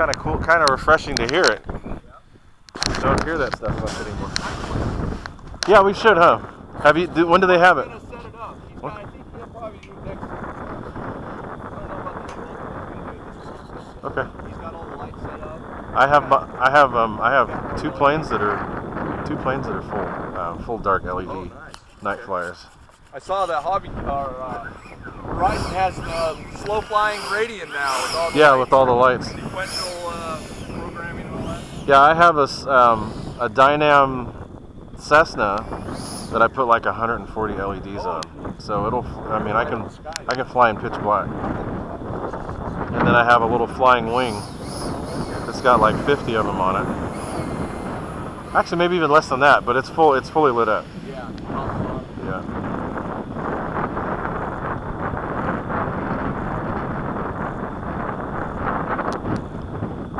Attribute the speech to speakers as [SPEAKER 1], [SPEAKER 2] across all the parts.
[SPEAKER 1] kind of cool, kind of refreshing to hear it. You don't hear that stuff much anymore. Yeah, we should, huh? Have you? When do they have it?
[SPEAKER 2] I'm gonna set it up. I think he'll probably do it next week. I don't know about the
[SPEAKER 1] Okay.
[SPEAKER 2] He's got all the lights set up.
[SPEAKER 1] I have two planes that are full dark LED night flyers.
[SPEAKER 2] I saw that hobby car. Verizon has the slow flying Radian now with all the lights,
[SPEAKER 1] with all the lights.
[SPEAKER 2] Sequential programming and all that.
[SPEAKER 1] Yeah, I have a Dynam Cessna that I put like 140 LEDs on, so it'll. I mean, I can fly in pitch black. And then I have a little flying wing that's got like 50 of them on it. Actually, maybe even less than that, but it's fully lit up.
[SPEAKER 2] Yeah.
[SPEAKER 1] Yeah.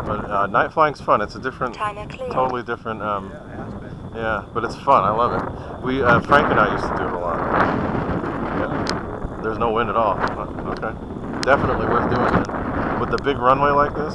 [SPEAKER 1] But night flying's fun. It's a totally different. Yeah, but it's fun. I love it. We Frank and I used to do it a lot. Yeah. There's no wind at all. Okay. Definitely worth doing it. With the big runway like this.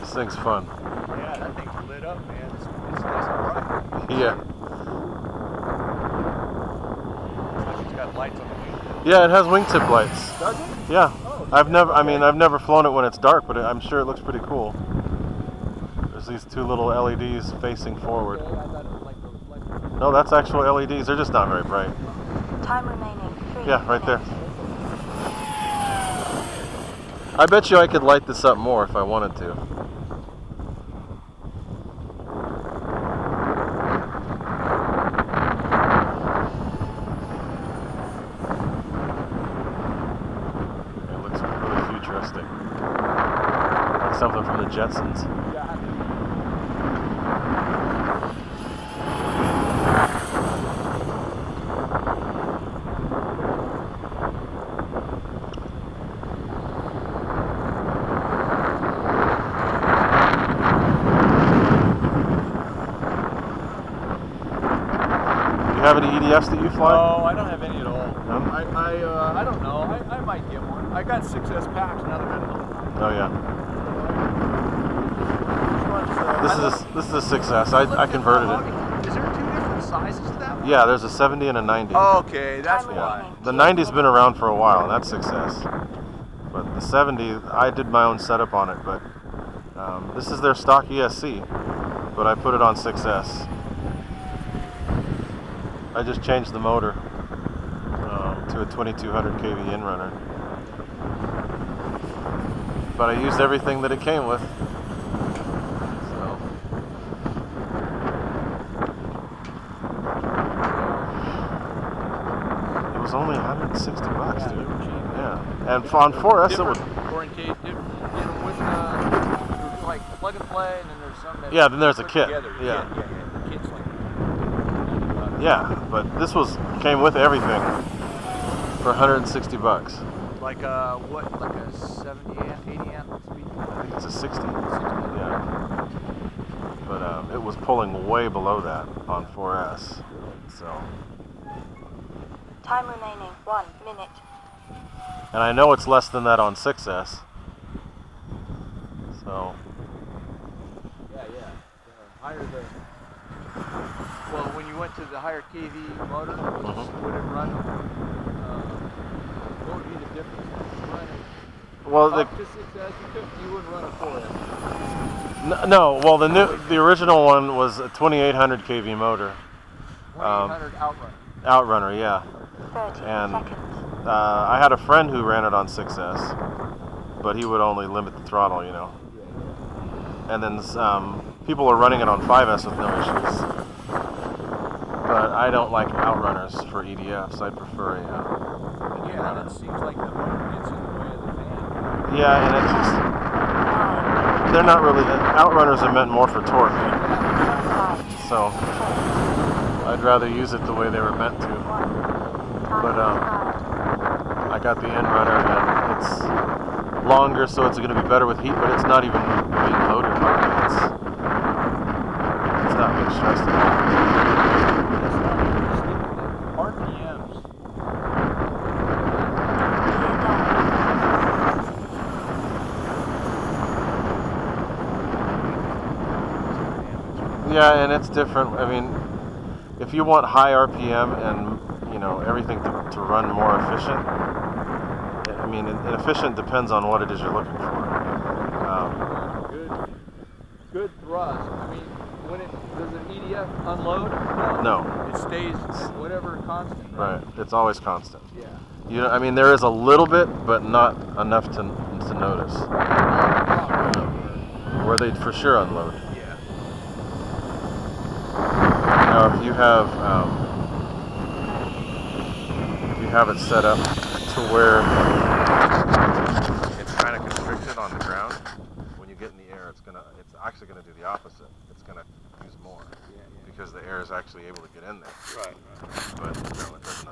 [SPEAKER 1] This thing's fun.
[SPEAKER 2] Yeah, that thing's lit up, man. It's nice and bright.
[SPEAKER 1] Yeah.
[SPEAKER 2] It's got lights on the wing.
[SPEAKER 1] Yeah, it has wingtip lights.
[SPEAKER 2] Does it?
[SPEAKER 1] Yeah.
[SPEAKER 2] Oh,
[SPEAKER 1] I've never flown it when it's dark, but I'm sure it looks pretty cool. There's these two little LEDs facing forward.
[SPEAKER 2] okay. I thought it was like the reflector.
[SPEAKER 1] No, that's actual LEDs. They're just not very bright.
[SPEAKER 3] Time remaining. 3
[SPEAKER 1] Yeah, right there.
[SPEAKER 3] minutes.
[SPEAKER 1] I bet you I could light this up more if I wanted to. It looks really futuristic. Like something from the Jetsons.
[SPEAKER 2] Yeah.
[SPEAKER 1] You have any EDFs that you fly?
[SPEAKER 2] No, I don't have any at all.
[SPEAKER 1] No?
[SPEAKER 2] I don't know. I might get one. I got 6S packs now. They're gonna.
[SPEAKER 1] Oh yeah.
[SPEAKER 2] Which one's,
[SPEAKER 1] This is a 6S. I converted it.
[SPEAKER 2] Is there 2 different sizes to that one?
[SPEAKER 1] Yeah, there's a 70 and a 90.
[SPEAKER 2] Oh, okay, that's
[SPEAKER 3] Time
[SPEAKER 2] why.
[SPEAKER 3] remaining.
[SPEAKER 1] The 90's been around for a while, and that's 6S. But the 70, I did my own setup on it, but this is their stock ESC, but I put it on 6S. I just changed the motor to a 2200 kV inrunner. But I used everything that it came with. So. It was only 160 bucks,
[SPEAKER 2] Yeah,
[SPEAKER 1] dude.
[SPEAKER 2] they were cheap.
[SPEAKER 1] Yeah. And on 4S it would...
[SPEAKER 2] Orientate, with like plug and play, and then there's some that
[SPEAKER 1] Yeah, then there's a
[SPEAKER 2] put
[SPEAKER 1] kit.
[SPEAKER 2] together.
[SPEAKER 1] Yeah.
[SPEAKER 2] The kit's like.
[SPEAKER 1] Yeah, but this came with everything for 160 bucks.
[SPEAKER 2] Like what? Like a 70 amp, 80 amp speed?
[SPEAKER 1] I think it's a 60. Yeah. But it was pulling way below that on 4S. So.
[SPEAKER 3] Time remaining. 1 minute.
[SPEAKER 1] And I know it's less than that on 6S. So.
[SPEAKER 2] Yeah. The higher the. Well, when you went to the higher KV motor, would it run? What would be the difference?
[SPEAKER 1] Well,
[SPEAKER 2] Up to 6S, you wouldn't run a 4S.
[SPEAKER 1] no. Well, the original one was a 2800 kV motor.
[SPEAKER 2] 2800 outrun.
[SPEAKER 1] Outrunner, yeah.
[SPEAKER 3] 30
[SPEAKER 1] And
[SPEAKER 3] seconds.
[SPEAKER 1] I had a friend who ran it on 6S, but he would only limit the throttle, you know. And then people are running it on 5S with no issues. But I don't like outrunners for EDFs. I prefer a
[SPEAKER 2] Yeah, and it seems like the motor gets in the way of the fan.
[SPEAKER 1] Yeah, and it's just, they're not really, the Outrunners are meant more for torque. So, I'd rather use it the way they were meant to. But, I got the end runner and it's longer, so it's going to be better with heat, but it's not even being loaded hardly. It's not being stressed at all.
[SPEAKER 2] RPMs.
[SPEAKER 1] Yeah, and it's different. I mean, if you want high RPM and, you know, everything to run more efficient, I mean, and efficient depends on what it is you're looking for.
[SPEAKER 2] Good thrust. I mean, when it does an EDF unload?
[SPEAKER 1] No.
[SPEAKER 2] It stays at whatever constant.
[SPEAKER 1] Right. It's always constant.
[SPEAKER 2] Yeah.
[SPEAKER 1] You know, I mean, there is a little bit, but not enough to notice. Where they for sure unload.
[SPEAKER 2] Yeah.
[SPEAKER 1] Now, if you have it set up to where it's kind of constricted on the ground, when you get in the air, it's actually gonna do the opposite. It's gonna use more because the air is actually able to get in there.
[SPEAKER 2] Right.
[SPEAKER 1] But no, it doesn't